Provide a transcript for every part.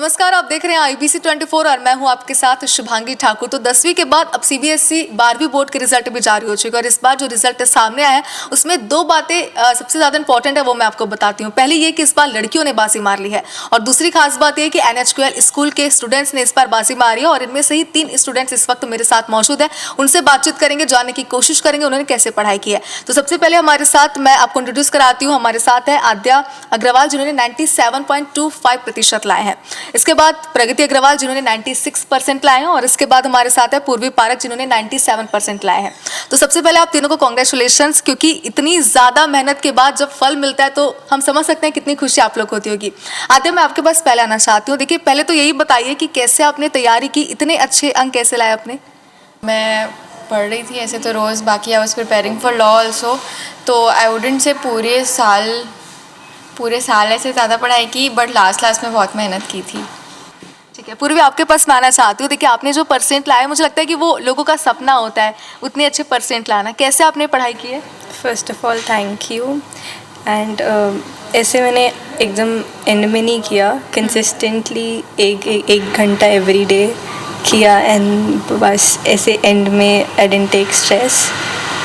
नमस्कार, आप देख रहे हैं IBC 24 और मैं हूं आपके साथ शुभांगी ठाकुर। तो 10वीं के बाद अब CBSE 12वीं बोर्ड के रिजल्ट भी जारी हो चुके हैं और इस बार जो रिजल्ट सामने आया है उसमें दो बातें सबसे ज़्यादा इंपॉर्टेंट है, वो मैं आपको बताती हूँ। पहली ये कि इस बार लड़कियों ने बाजी मार ली है और दूसरी खास बात ये कि NHQL स्कूल के स्टूडेंट्स ने इस बार बाजी मारी है और इनमें से ही 3 स्टूडेंट्स इस वक्त मेरे साथ मौजूद है। उनसे बातचीत करेंगे, जानने की कोशिश करेंगे उन्होंने कैसे पढ़ाई की है। तो सबसे पहले हमारे साथ मैं आपको इंट्रोड्यूस कराती हूँ। हमारे साथ है आद्या अग्रवाल जिन्होंने 97.25% लाए हैं। इसके बाद प्रगति अग्रवाल जिन्होंने 96% लाए हैं और इसके बाद हमारे साथ है पूर्वी पारक जिन्होंने 97% लाए हैं। तो सबसे पहले आप तीनों को कांग्रेचुलेशंस, क्योंकि इतनी ज़्यादा मेहनत के बाद जब फल मिलता है तो हम समझ सकते हैं कितनी खुशी आप लोग को होती होगी। आद्या, मैं आपके पास पहले आना चाहती हूँ। देखिए, पहले तो यही बताइए कि कैसे आपने तैयारी की, इतने अच्छे अंक कैसे लाए अपने? मैं पढ़ रही थी ऐसे तो रोज़, बाकी I was preparing for law also, तो आई वुडेंट से पूरे साल ऐसे ज़्यादा पढ़ाई की, बट लास्ट में बहुत मेहनत की थी। ठीक है पूर्वी, आपके पास मैं आना चाहती हूँ। देखिए, आपने जो परसेंट लाया मुझे लगता है कि वो लोगों का सपना होता है उतने अच्छे परसेंट लाना। कैसे आपने पढ़ाई की है? First of all thank you. And ऐसे मैंने एकदम एंड में नहीं किया, कंसिस्टेंटली एक घंटा एवरी डे किया एंड बस ऐसे एंड में I didn't take stress,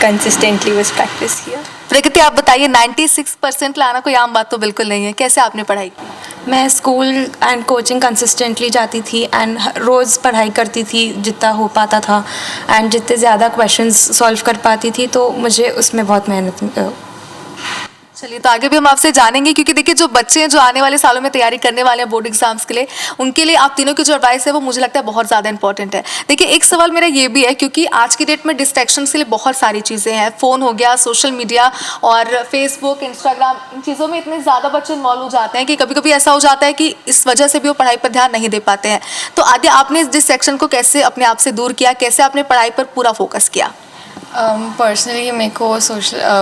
consistently बस प्रैक्टिस किया। प्रगति, आप बताइए, 96% लाना कोई आम बात तो बिल्कुल नहीं है। कैसे आपने पढ़ाई की? मैं स्कूल एंड कोचिंग कंसिस्टेंटली जाती थी एंड रोज़ पढ़ाई करती थी जितना हो पाता था एंड जितने ज़्यादा क्वेश्चंस सॉल्व कर पाती थी, तो मुझे उसमें बहुत मेहनत। चलिए, तो आगे भी हम आपसे जानेंगे, क्योंकि देखिए जो बच्चे हैं जो आने वाले सालों में तैयारी करने वाले हैं बोर्ड एग्जाम्स के लिए, उनके लिए आप तीनों की जो एडवाइस है वो मुझे लगता है बहुत ज़्यादा इंपॉर्टेंट है। देखिए, एक सवाल मेरा ये भी है, क्योंकि आज की डेट में डिस्ट्रैक्शंस के लिए बहुत सारी चीज़ें हैं। फ़ोन हो गया, सोशल मीडिया और फेसबुक, इंस्टाग्राम, इन चीज़ों में इतने ज़्यादा बच्चे इन्वॉल्व हो जाते हैं कि कभी कभी ऐसा हो जाता है कि इस वजह से भी वो पढ़ाई पर ध्यान नहीं दे पाते हैं। तो आद्या, आपने इस डिस्ट्रैक्शन को कैसे अपने आप से दूर किया, कैसे आपने पढ़ाई पर पूरा फोकस किया? पर्सनली मेरे को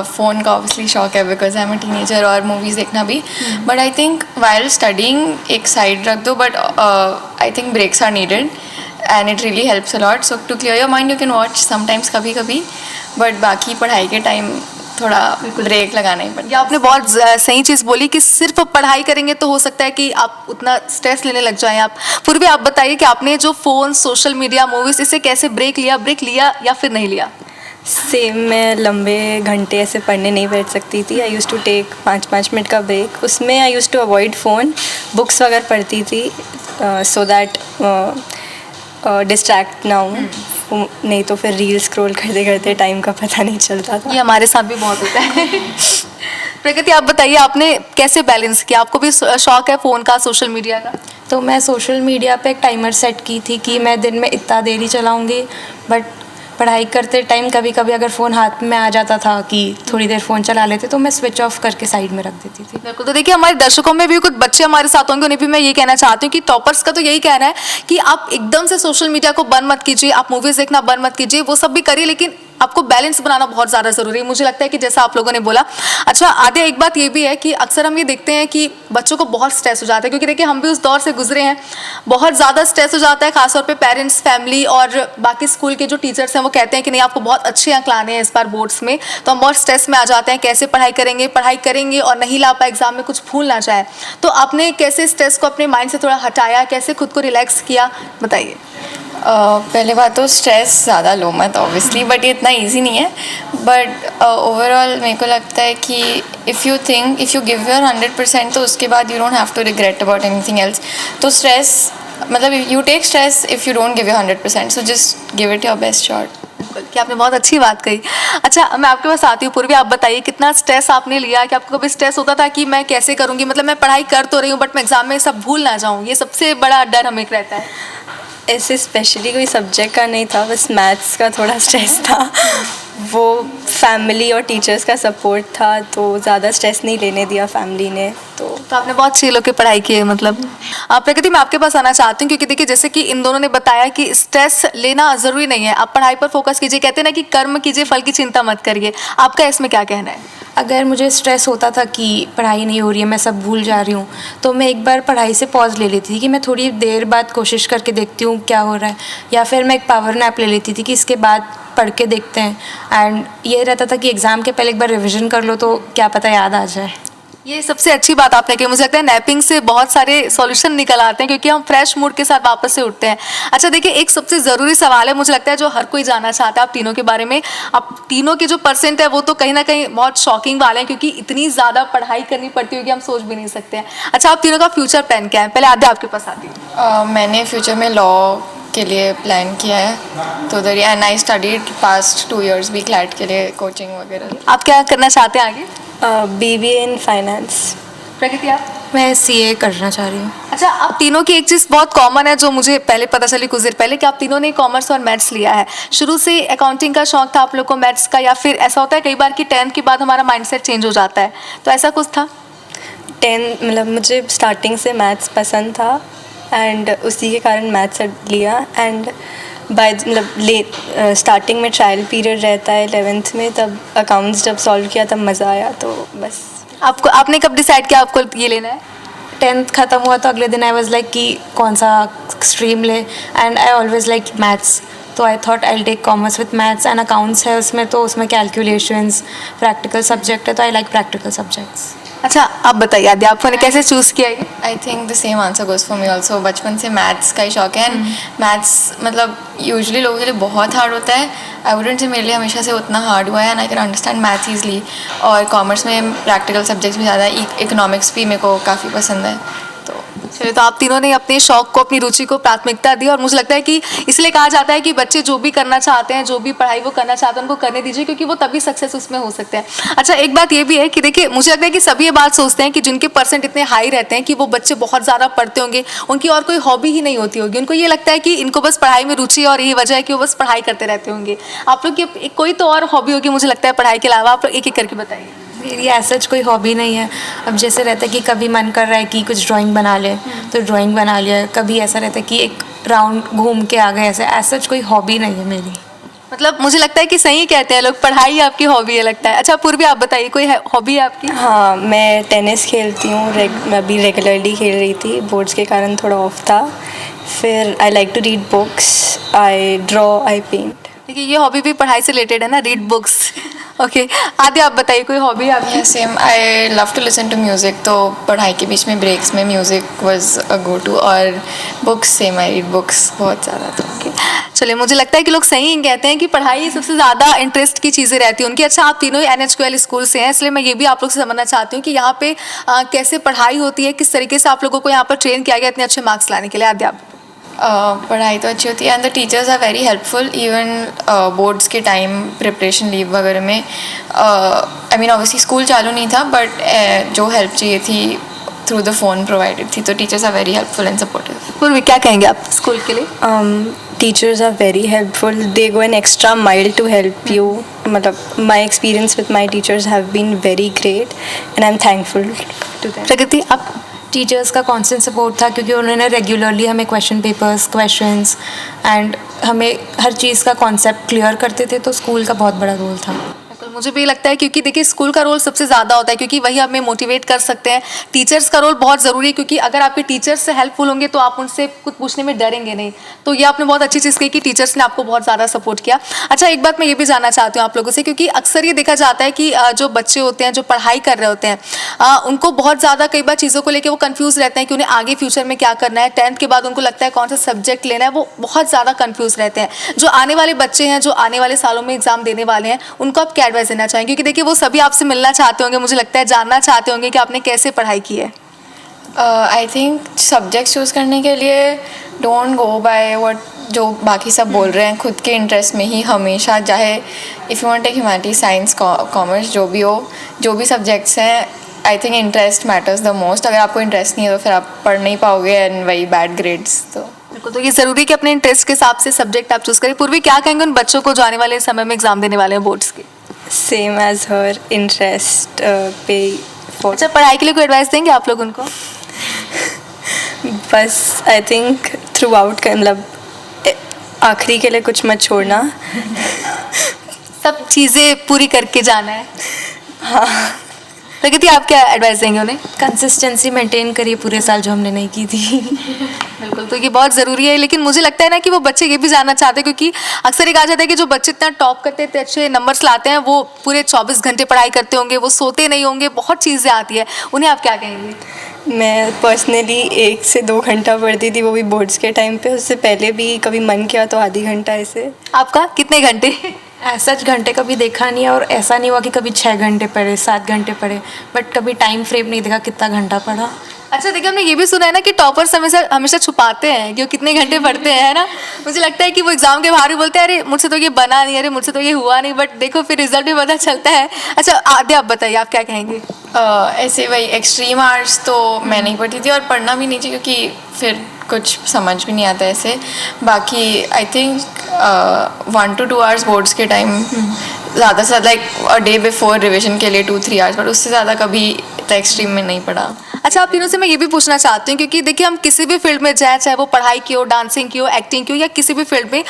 फ़ोन का ऑब्वियसली शौक है because I am a teenager, और मूवीज़ देखना भी। But I think while studying एक साइड रख दो, but I think breaks are needed and it really helps a lot. So to clear your mind you can watch sometimes, कभी कभी, but बाकी पढ़ाई के टाइम थोड़ा ब्रेक लगाना ही पड़ता है। आपने बहुत सही चीज़ बोली कि सिर्फ पढ़ाई करेंगे तो हो सकता है कि आप उतना स्ट्रेस लेने लग जाएं। आप पूर्वी, आप बताइए कि आपने जो फ़ोन, सोशल मीडिया, मूवीज़, इससे कैसे ब्रेक लिया या फिर नहीं लिया? सेम, मैं लंबे घंटे ऐसे पढ़ने नहीं बैठ सकती थी। I use to take 5-5 minute का ब्रेक, उसमें I use to avoid phone, books वगैरह पढ़ती थी सो दैट डिस्ट्रैक्ट ना हूँ, नहीं तो फिर रील स्क्रॉल करते करते टाइम का पता नहीं चलता था। ये हमारे साथ भी बहुत होता है। प्रगति, आप बताइए, आपने कैसे बैलेंस किया? आपको भी शौक है फ़ोन का, सोशल मीडिया का? तो मैं सोशल मीडिया पे एक टाइमर सेट की थी कि मैं दिन में इतना देर ही चलाऊँगी, बट पढ़ाई करते टाइम कभी कभी अगर फ़ोन हाथ में आ जाता था कि थोड़ी देर फ़ोन चला लेते, तो मैं स्विच ऑफ करके साइड में रख देती थी। बिल्कुल। तो देखिए, हमारे दर्शकों में भी कुछ बच्चे हमारे साथ होंगे, उन्हें भी मैं ये कहना चाहती हूँ कि टॉपर्स का तो यही कहना है कि आप एकदम से सोशल मीडिया को बंद मत कीजिए, आप मूवीज़ देखना बंद मत कीजिए, वो सब भी करिए, लेकिन आपको बैलेंस बनाना बहुत ज़्यादा ज़रूरी है, मुझे लगता है कि जैसा आप लोगों ने बोला। अच्छा आद्या, एक बात ये भी है कि अक्सर हम ये देखते हैं कि बच्चों को बहुत स्ट्रेस हो जाता है, क्योंकि देखिए हम भी उस दौर से गुजरे हैं। बहुत ज़्यादा स्ट्रेस हो जाता है, खासतौर पे पेरेंट्स, फैमिली और बाकी स्कूल के जो टीचर्स हैं वो कहते हैं कि नहीं, आपको बहुत अच्छे अंक लाने हैं इस बार बोर्ड्स में। तो हम बहुत स्ट्रेस में आ जाते हैं, कैसे पढ़ाई करेंगे और नहीं ला पाए, एग्जाम में कुछ भूल ना जाए। तो आपने कैसे स्ट्रेस को अपने माइंड से थोड़ा हटाया, कैसे खुद को रिलैक्स किया, बताइए। पहले बात तो स्ट्रेस ज़्यादा लो मत ऑब्वियसली, बट ये इतना इजी नहीं है। बट ओवरऑल मेरे को लगता है कि इफ़ यू गिव योर 100%, तो उसके बाद you don't have to regret about anything else. तो स्ट्रेस मतलब you take stress if you don't give your 100%, so just give it your best shot. कि आपने बहुत अच्छी बात कही। अच्छा, मैं आपके पास आती हूँ। पूर्वी, आप बताइए, कितना स्ट्रेस आपने लिया? कि आपको कभी स्ट्रेस होता था कि मैं कैसे करूँगी, मतलब मैं पढ़ाई कर तो रही हूँ बट मैं एग्जाम में सब भूल ना जाऊँ, ये सबसे बड़ा डर हमें रहता है। ऐसे स्पेशली कोई सब्जेक्ट का नहीं था, बस मैथ्स का थोड़ा स्ट्रेस था। वो फैमिली और टीचर्स का सपोर्ट था, तो ज़्यादा स्ट्रेस नहीं लेने दिया फैमिली ने। तो आपने बहुत चिल होकर पढ़ाई की है मतलब। प्रगति, मैं आपके पास आना चाहती हूँ, क्योंकि देखिए जैसे कि इन दोनों ने बताया कि स्ट्रेस लेना ज़रूरी नहीं है, आप पढ़ाई पर फोकस कीजिए। कहते हैं ना कि कर्म कीजिए, फल की चिंता मत करिए। आपका इसमें क्या कहना है? अगर मुझे स्ट्रेस होता था कि पढ़ाई नहीं हो रही है, मैं सब भूल जा रही हूँ, तो मैं एक बार पढ़ाई से पॉज ले लेती थी कि मैं थोड़ी देर बाद कोशिश करके देखती हूँ क्या हो रहा है, या फिर मैं एक पावर नैप ले लेती थी कि इसके बाद पढ़ के देखते हैं। एंड ये रहता था कि एग्ज़ाम के पहले एक बार रिवीजन कर लो तो क्या पता याद आ जाए। ये सबसे अच्छी बात आपने की। मुझे लगता है नैपिंग से बहुत सारे सॉल्यूशन निकल आते हैं क्योंकि हम फ्रेश मूड के साथ वापस से उठते हैं। अच्छा देखिए, एक सबसे ज़रूरी सवाल है, मुझे लगता है जो हर कोई जानना चाहता है आप तीनों के बारे में। आप तीनों के जो परसेंट है वो तो कहीं ना कहीं बहुत शॉकिंग वाले हैं क्योंकि इतनी ज़्यादा पढ़ाई करनी पड़ती होगी, हम सोच भी नहीं सकते हैं। अच्छा, आप तीनों का फ्यूचर प्लान क्या है? पहले आद्या आपके पास आती हूँ। मैंने फ्यूचर में लॉ के लिए प्लान किया है, तो उधर and I studied past 2 years भी क्लैट के लिए कोचिंग वगैरह। आप क्या करना चाहते हैं आगे? BBA in finance. प्रकृति आप? मैं CA करना चाह रही हूँ। अच्छा, आप तीनों की एक चीज़ बहुत कॉमन है जो मुझे पहले पता चली कुछ देर पहले कि आप तीनों ने कॉमर्स और मैथ्स लिया है। शुरू से अकाउंटिंग का शौक था आप लोग को, मैथ्स का, या फिर ऐसा होता है कई बार कि 10th के बाद हमारा माइंडसेट चेंज हो जाता है, तो ऐसा कुछ था? 10 मतलब मुझे स्टार्टिंग से मैथ्स पसंद था एंड उसी के कारण मैथ्स लिया। एंड बाय मतलब स्टार्टिंग में ट्रायल पीरियड रहता है 11th में, तब अकाउंट्स जब सॉल्व किया तब मज़ा आया, तो बस। आपने कब डिसाइड किया आपको ये लेना है? 10th ख़त्म हुआ तो अगले दिन आई वॉज लाइक कि कौन सा स्ट्रीम ले, and I always like maths, तो I thought I take commerce with maths and accounts है उसमें, तो उसमें कैलकुलेशंस प्रैक्टिकल सब्जेक्ट है, तो आई लाइक प्रैक्टिकल सब्जेक्ट्स। अच्छा, आप बताइए आद्या, आपने कैसे चूज़ किया ये? I think the same answer goes for me also. बचपन से मैथ्स का ही शौक है एंड मैथ्स मतलब यूजुअली लोगों के लिए बहुत हार्ड होता है। आई वुडंट से मेरे लिए हमेशा से उतना हार्ड हुआ है and I can understand maths easily. और कॉमर्स में प्रैक्टिकल सब्जेक्ट्स भी ज़्यादा, इकोनॉमिक्स भी मेरे को काफ़ी पसंद है। चलिए, तो आप तीनों ने अपने शौक को, अपनी रुचि को प्राथमिकता दी, और मुझे लगता है कि इसलिए कहा जाता है कि बच्चे जो भी करना चाहते हैं, जो भी पढ़ाई वो करना चाहते हैं, उनको करने दीजिए क्योंकि वो तभी सक्सेस उसमें हो सकते हैं। अच्छा, एक बात ये भी है कि देखिए, मुझे लगता है कि सभी ये बात सोचते हैं कि जिनके परसेंट इतने हाई रहते हैं कि वो बच्चे बहुत ज़्यादा पढ़ते होंगे, उनकी और कोई हॉबी ही नहीं होती होगी। उनको ये लगता है कि इनको बस पढ़ाई में रुचि है और यही वजह है कि वो बस पढ़ाई करते रहते होंगे। आप लोग की कोई तो और हॉबी होगी मुझे लगता है पढ़ाई के अलावा, आप लोग एक एक करके बताइए। मेरी ऐसा कोई हॉबी नहीं है। अब जैसे रहता है कि कभी मन कर रहा है कि कुछ ड्राइंग बना ले तो ड्राइंग बना लिया, कभी ऐसा रहता है कि एक राउंड घूम के आ गए, ऐसा कोई हॉबी नहीं है मेरी। मतलब मुझे लगता है कि सही कहते हैं लोग, पढ़ाई आपकी हॉबी है लगता है। अच्छा पूर्वी, आप बताइए कोई हॉबी है आपकी? हाँ, मैं टेनिस खेलती हूँ, मैं अभी रेगुलरली खेल रही थी, बोर्ड्स के कारण थोड़ा ऑफ था। फिर I like to read books, I draw, I paint. देखिए, ये हॉबी भी पढ़ाई से रिलेटेड है ना, रीड बुक्स। ओके, आद्या आप बताइए कोई हॉबी आपकी? Same, I love to listen to music, तो पढ़ाई के बीच में ब्रेक्स में music was a go to. और books, same, I read books बहुत ज़्यादा। तो चलिए, मुझे लगता है कि लोग सही कहते हैं कि पढ़ाई सबसे ज़्यादा इंटरेस्ट की चीज़ें रहती हैं उनकी। अच्छा, आप तीनों ही NHQL स्कूल से हैं, इसलिए मैं ये भी आप लोग से समझना चाहती हूँ कि यहाँ पे कैसे पढ़ाई होती है, किस तरीके से आप लोगों को यहाँ पर ट्रेन किया गया इतने अच्छे मार्क्स लाने के लिए? आद्या आप? पढ़ाई तो अच्छी होती है and the teachers are very helpful. Even boards के टाइम प्रिपरेशन लीव वगैरह में, आई मीन ऑब्वियसली स्कूल चालू नहीं था बट जो हेल्प चाहिए थी थ्रू द फोन प्रोवाइडेड थी, तो teachers are very helpful and supportive. Purvi, क्या कहेंगे आप स्कूल के लिए? Teachers are very helpful. They go an extra mile to help you. मतलब my experience with my teachers have been very great and I'm thankful to them. प्रगति, आप? Teachers का constant support था क्योंकि उन्होंने रेगुलरली हमें questions and हमें हर चीज़ का concept clear करते थे, तो स्कूल का बहुत बड़ा रोल था। मुझे भी लगता है क्योंकि देखिए स्कूल का रोल सबसे ज़्यादा होता है क्योंकि वही हमें मोटिवेट कर सकते हैं। टीचर्स का रोल बहुत ज़रूरी है क्योंकि अगर आपके टीचर्स से हेल्पफुल होंगे तो आप उनसे कुछ पूछने में डरेंगे नहीं। तो ये आपने बहुत अच्छी चीज़ कही कि टीचर्स ने आपको बहुत ज़्यादा सपोर्ट किया। अच्छा, एक बात मैं ये भी जानना चाहती हूँ आप लोगों से, क्योंकि अक्सर ये देखा जाता है कि जो बच्चे होते हैं जो पढ़ाई कर रहे होते हैं उनको बहुत ज़्यादा कई बार चीज़ों को लेकर वो कन्फ्यूज़ रहते हैं कि उन्हें आगे फ्यूचर में क्या करना है। 10th के बाद उनको लगता है कौन सा सब्जेक्ट लेना है, वो बहुत ज़्यादा कन्फ्यूज़ रहते हैं। जो आने वाले बच्चे हैं, जो आने वाले सालों में एग्जाम देने वाले हैं, उनको आप क्या एडवाइस देना चाहेंगे? क्योंकि देखिए वो सभी आपसे मिलना चाहते होंगे, मुझे लगता है जानना चाहते होंगे कि आपने कैसे पढ़ाई की है। आई थिंक सब्जेक्ट चूज़ करने के लिए डोंट गो बाय व्हाट जो बाकी सब बोल रहे हैं, खुद के इंटरेस्ट में ही हमेशा, चाहे if you want take humanity, science, commerce, जो भी हो, जो भी सब्जेक्ट्स हैं, I think interest matters the most. अगर आपको इंटरेस्ट नहीं है तो फिर आप पढ़ नहीं पाओगे एंड वही बैड ग्रेड्स। तो बिल्कुल, तो ये ज़रूरी है कि अपने इंटरेस्ट के हिसाब से सब्जेक्ट आप चूज़ करें। पूर्वी, क्या कहेंगे उन बच्चों को जो आने वाले समय में एग्जाम देने वाले हैं बोर्ड्स के? Same as her, interest pay for. अच्छा, पढ़ाई के लिए कोई एडवाइस देंगे आप लोग उनको? बस आई थिंक थ्रू आउट मतलब आखिरी के लिए कुछ मत छोड़ना। सब चीज़ें पूरी करके जाना है। हाँ। प्रकृति आप क्या एडवाइस देंगे उन्हें? कंसिस्टेंसी मेंटेन करिए पूरे साल, जो हमने नहीं की थी। बिल्कुल, तो ये बहुत ज़रूरी है। लेकिन मुझे लगता है ना कि वो बच्चे ये भी जानना चाहते हैं, क्योंकि अक्सर ये कहा जाता है कि जो बच्चे इतना टॉप करते हैं, इतने अच्छे नंबर्स लाते हैं, वो पूरे 24 घंटे पढ़ाई करते होंगे, वो सोते नहीं होंगे, बहुत चीज़ें आती है, उन्हें आप क्या कहेंगे? मैं पर्सनली 1 से 2 घंटा पढ़ती थी, वो भी बोर्ड्स के टाइम पे। उससे पहले भी कभी मन किया तो आधी घंटा ऐसे। आपका कितने घंटे? ऐसा घंटे कभी देखा नहीं है, और ऐसा नहीं हुआ कि कभी 6 घंटे पढ़े, 7 घंटे पढ़े, बट कभी टाइम फ्रेम नहीं देखा कितना घंटा पढ़ा। अच्छा, देखिए हमने ये भी सुना है ना कि टॉपर्स हमेशा छुपाते हैं कि वो कितने घंटे पढ़ते हैं, है ना? मुझे लगता है कि वो एग्जाम के बाहर भी बोलते हैं, अरे मुझसे तो ये बना नहीं, अरे मुझसे तो ये हुआ नहीं, बट देखो फिर रिजल्ट भी पता चलता है। अच्छा आदि, आप बताइए, आप क्या कहेंगे? ऐसे वही एक्सट्रीम आर्ट्स तो मैं नहीं पढ़ती थी, और पढ़ना भी नहीं चाहिए क्योंकि फिर कुछ समझ भी नहीं आता ऐसे। बाकी I think 1 to 2 hours boards के टाइम, ज़्यादा से ज़्यादा अ डे बिफोर रिविजन के लिए 2-3 आवर्स, बट उससे ज़्यादा कभी एक्सट्रीम में नहीं पढ़ा। अच्छा, आप तीनों से मैं ये भी पूछना चाहती हूँ, क्योंकि देखिए हम किसी भी फील्ड में जाए, चाहे वो पढ़ाई की हो, डांसिंग की हो, एक्टिंग की हो, या किसी भी फील्ड में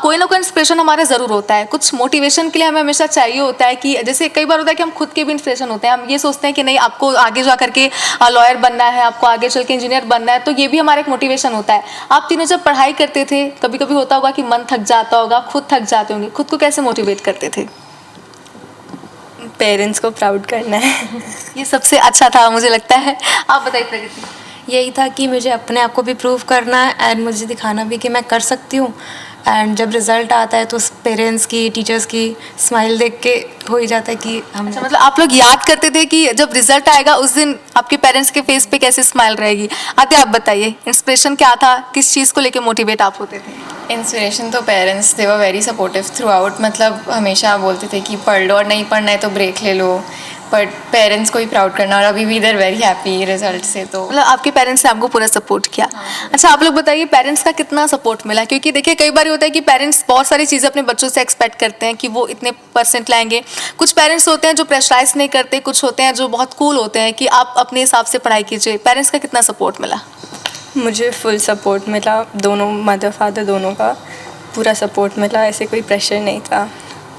कोई ना कोई इंस्पिरेशन हमारा ज़रूर होता है। कुछ मोटिवेशन के लिए हमें हमेशा चाहिए होता है कि जैसे कई बार होता है कि हम खुद के भी इंस्पिरेशन होते हैं, हम ये सोचते हैं कि नहीं आपको आगे जा करके लॉयर बनना है, आपको आगे चल के इंजीनियर बनना है, तो ये भी हमारा एक मोटिवेशन होता है। आप तीनों जब पढ़ाई करते थे, कभी कभी होता होगा कि मन थक जाता होगा, खुद थक जाते होंगे, खुद को कैसे मोटिवेट करते थे? पेरेंट्स को प्राउड करना है। ये सबसे अच्छा था मुझे लगता है। आप बताइए प्रगति। यही था कि मुझे अपने आप को भी प्रूव करना है, एंड मुझे दिखाना भी कि मैं कर सकती हूँ। एंड जब रिज़ल्ट आता है तो पेरेंट्स की, टीचर्स की स्माइल देख के हो ही जाता है कि हम। अच्छा, मतलब आप लोग याद करते थे कि जब रिजल्ट आएगा उस दिन आपके पेरेंट्स के फेस पे कैसे स्माइल रहेगी? आते, आप बताइए, इंस्पिरेशन क्या था, किस चीज़ को लेके मोटिवेट आप होते थे? इंस्पिरेशन तो parents, they were very supportive through out. मतलब हमेशा बोलते थे कि पढ़ लो, और नहीं पढ़ना है तो ब्रेक ले लो, बट पेरेंट्स को ही प्राउड करना, और अभी भी देर वेरी हैप्पी रिजल्ट से। तो मतलब आपके पेरेंट्स ने आपको पूरा सपोर्ट किया। अच्छा, आप लोग बताइए पेरेंट्स का कितना सपोर्ट मिला? क्योंकि देखिए कई बार होता है कि पेरेंट्स बहुत सारी चीज़ें अपने बच्चों से एक्सपेक्ट करते हैं कि वो इतने % लाएंगे। कुछ पेरेंट्स होते हैं जो प्रेशराइज नहीं करते, कुछ होते हैं जो बहुत कूल होते हैं कि आप अपने हिसाब से पढ़ाई कीजिए। पेरेंट्स का कितना सपोर्ट मिला? मुझे फुल सपोर्ट मिला, दोनों मदर फादर दोनों का पूरा सपोर्ट मिला, ऐसे कोई प्रेशर नहीं था।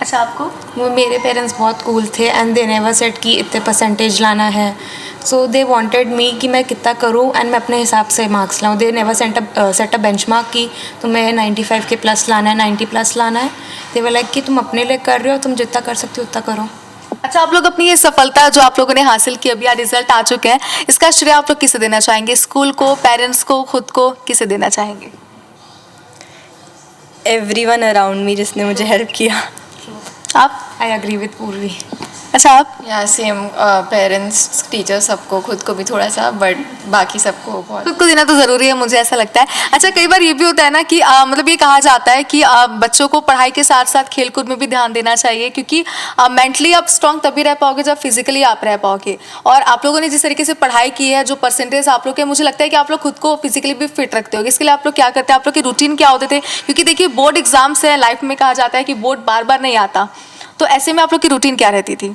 अच्छा, आपको? वो मेरे पेरेंट्स बहुत कूल थे, एंड दे नेवर सेड कि इतने % लाना है। सो दे वांटेड मी कि मैं कितना करूं, एंड मैं अपने हिसाब से मार्क्स लाऊं। They never set a benchmark कि तुम्हें 95 के प्लस लाना है, 90+ लाना है। दे वर लाइक कि तुम अपने लिए कर रहे हो, तुम जितना कर सकते हो उतना करो। अच्छा, आप लोग अपनी ये सफलता जो आप लोगों ने हासिल की, अभी रिजल्ट आ चुके हैं, इसका श्रेय आप लोग किसे देना चाहेंगे? स्कूल को, पेरेंट्स को, खुद को, किसे देना चाहेंगे? एवरीवन अराउंड मी जिसने मुझे हेल्प किया। आप? आई एग्री विद पूर्वी। अच्छा, आप? या सेम, पेरेंट्स, टीचर, सबको, खुद को भी थोड़ा सा, बट बाकी सबको बहुत। खुद को देना तो ज़रूरी है, मुझे ऐसा लगता है। अच्छा, कई बार ये भी होता है ना कि मतलब ये कहा जाता है कि बच्चों को पढ़ाई के साथ साथ खेलकूद में भी ध्यान देना चाहिए, क्योंकि मेंटली आप स्ट्रांग तभी रह पाओगे जब फिजिकली आप रह पाओगे। और आप लोगों ने जिस तरीके से पढ़ाई की है, जो % आप लोग के, मुझे लगता है कि आप लोग खुद को फिजिकली भी फिट रखते हो। इसके लिए आप लोग क्या करते हैं? आप लोग की रूटीन क्या होते थे? क्योंकि देखिए बोर्ड एग्जाम्स है, लाइफ में कहा जाता है कि बोर्ड बार बार नहीं आता, तो ऐसे में आप लोग की रूटीन क्या रहती थी?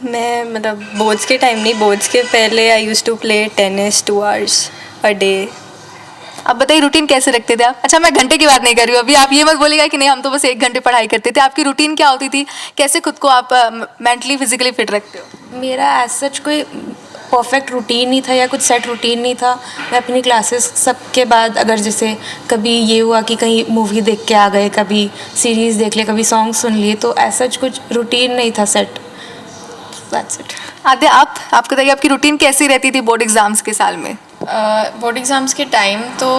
मैं मतलब बोर्ड्स के टाइम नहीं, बोर्ड्स के पहले I used to play tennis 2 hours a day. अब बताइए रूटीन कैसे रखते थे आप? अच्छा, मैं घंटे की बात नहीं कर रही हूँ अभी, आप ये मत बोलिएगा कि नहीं हम तो बस 1 घंटे पढ़ाई करते थे। आपकी रूटीन क्या होती थी? कैसे खुद को आप मेंटली फिजिकली फिट रखते हो? मेरा एज सच कोई परफेक्ट रूटीन नहीं था, या कुछ सेट रूटीन नहीं था। मैं अपनी क्लासेस सब के बाद, अगर जैसे कभी ये हुआ कि कहीं मूवी देख के आ गए, कभी सीरीज़ देख लिए, कभी सॉन्ग सुन लिए, तो ऐसा कुछ रूटीन नहीं था सेट। That's it. आद्या, आप बताइए आपकी रूटीन कैसी रहती थी बोर्ड एग्जाम्स के साल में? बोर्ड एग्ज़ाम्स के टाइम तो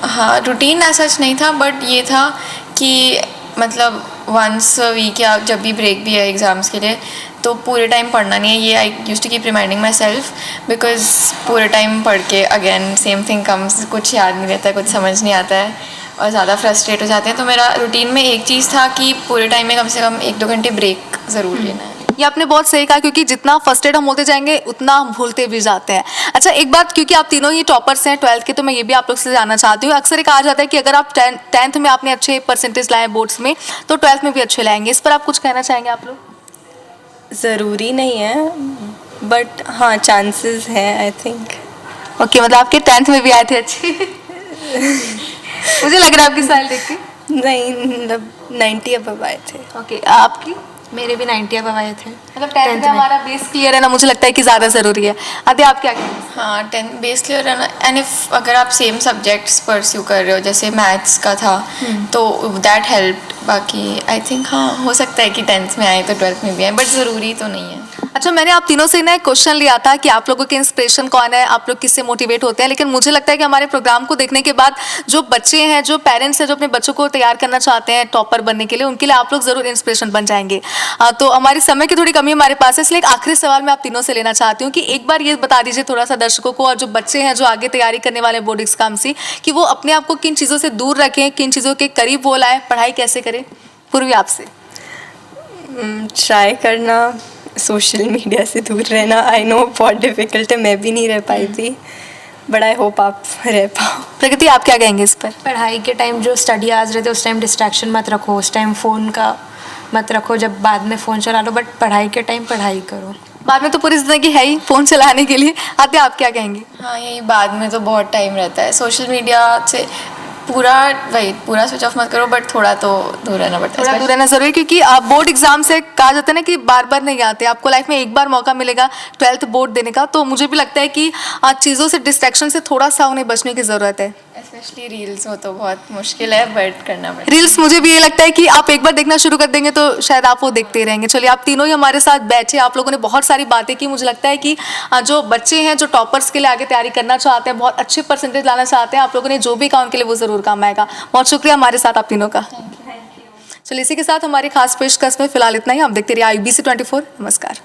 हाँ, रूटीन ऐसा नहीं था, बट ये था कि मतलब वंस वीक या जब भी ब्रेक भी है एग्ज़ाम्स के लिए, तो पूरे टाइम पढ़ना नहीं है। ये I used to keep reminding myself, because पूरे टाइम पढ़ के अगेन सेम थिंग कम्स, कुछ याद नहीं रहता है, कुछ समझ नहीं आता है और ज़्यादा फ्रस्ट्रेट हो जाते हैं। तो मेरा रूटीन में एक चीज़ था कि पूरे टाइम में कम से कम 1-2 घंटे ब्रेक ज़रूर लेना है। ये आपने बहुत सही कहा, क्योंकि जितना फर्स्टेड हम होते जाएंगे उतना हम भूलते भी जाते हैं। अच्छा, एक बात, क्योंकि आप तीनों ही टॉपर्स हैं 12th के, तो मैं ये भी आप लोग से जानना चाहती हूँ। अक्सर ये कहा जाता है कि अगर आप 10th में आपने अच्छे % लाए बोर्ड्स में, तो 12th में भी अच्छे लाएंगे। इस पर आप कुछ कहना चाहेंगे आप लोग? ज़रूरी नहीं है, बट हाँ चांसेस हैं आई थिंक। ओके, मतलब आपके 10th में भी आए थे अच्छे? मुझे लग रहा है आपकी स्टाइल देख के। नहीं, मतलब 90 अबव आए थे। ओके, आपकी? मेरे भी 90 अब आए थे। मतलब 10th 10th में हमारा बेस क्लियर है ना, मुझे लगता है कि ज़्यादा ज़रूरी है। आदित्य आप क्या कहेंगे? हाँ 10 बेस क्लियर है ना, एंड इफ अगर आप सेम सब्जेक्ट्स परस्यू कर रहे हो, जैसे मैथ्स का था तो दैट हेल्प्ड। बाकी आई थिंक हाँ हो सकता है कि 10th में आए तो 12th में भी आए, बट ज़रूरी तो नहीं है। अच्छा, मैंने आप तीनों से ना एक क्वेश्चन लिया था कि आप लोगों के इंस्पिरेशन कौन है, आप लोग किससे मोटिवेट होते हैं, लेकिन मुझे लगता है कि हमारे प्रोग्राम को देखने के बाद जो बच्चे हैं, जो पेरेंट्स हैं, जो अपने बच्चों को तैयार करना चाहते हैं टॉपर बनने के लिए, उनके लिए आप लोग ज़रूर इंस्पिरेशन बन जाएंगे। तो हमारे समय की थोड़ी कमी हमारे पास है, इसलिए एक आखिरी सवाल मैं आप तीनों से लेना चाहती हूँ कि एक बार ये बता दीजिए थोड़ा सा दर्शकों को, और जो बच्चे हैं जो आगे तैयारी करने वाले बोर्ड एग्जाम से, कि वो अपने आप को किन चीज़ों से दूर रखें, किन चीज़ों के करीब वो लाएं, पढ़ाई कैसे करें। पूर्वी आपसे। ट्राई करना सोशल मीडिया से दूर रहना। आई नो बहुत डिफ़िकल्ट है, मैं भी नहीं रह पाई थी, बट आई होप आप रह पाओ। प्रगति आप क्या कहेंगे इस पर? पढ़ाई के टाइम जो स्टडी आवर्स रहते उस टाइम डिस्ट्रैक्शन मत रखो, उस टाइम फ़ोन का मत रखो, जब बाद में फ़ोन चला लो, बट पढ़ाई के टाइम पढ़ाई करो। बाद में तो पूरी जिंदगी है ही फ़ोन चलाने के लिए। आते आप क्या कहेंगे? हाँ यही, बाद में तो बहुत टाइम रहता है। सोशल मीडिया से पूरा स्विच ऑफ मत करो, बट थोड़ा तो दूर रहना पड़ता है। थोड़ा दूर रहना जरूरी है, क्योंकि बोर्ड एग्जाम से कहा जाता है ना कि बार बार नहीं आते, आपको लाइफ में एक बार मौका मिलेगा 12th बोर्ड देने का। तो मुझे भी लगता है कि चीज़ों से, डिस्ट्रैक्शन से थोड़ा सा उन्हें बचने की ज़रूरत है। स्पेशली रील्स हो तो बहुत मुश्किल है, बट करना पड़ता है। रील्स मुझे भी ये लगता है कि आप एक बार देखना शुरू कर देंगे तो शायद आप वो देखते ही रहेंगे। चलिए, आप तीनों ही हमारे साथ बैठे, आप लोगों ने बहुत सारी बातें की। मुझे लगता है कि जो बच्चे हैं, जो टॉपर्स के लिए आगे तैयारी करना चाहते हैं, बहुत अच्छे परसेंटेज लाना चाहते हैं, आप लोगों ने जो भी कहा उनके लिए वो ज़रूर काम आएगा। बहुत शुक्रिया हमारे साथ आप तीनों का। चलिए, इसी के साथ हमारी खास पेशकश में फिलहाल इतना ही। आप देखते रहिए IBC 24। नमस्कार।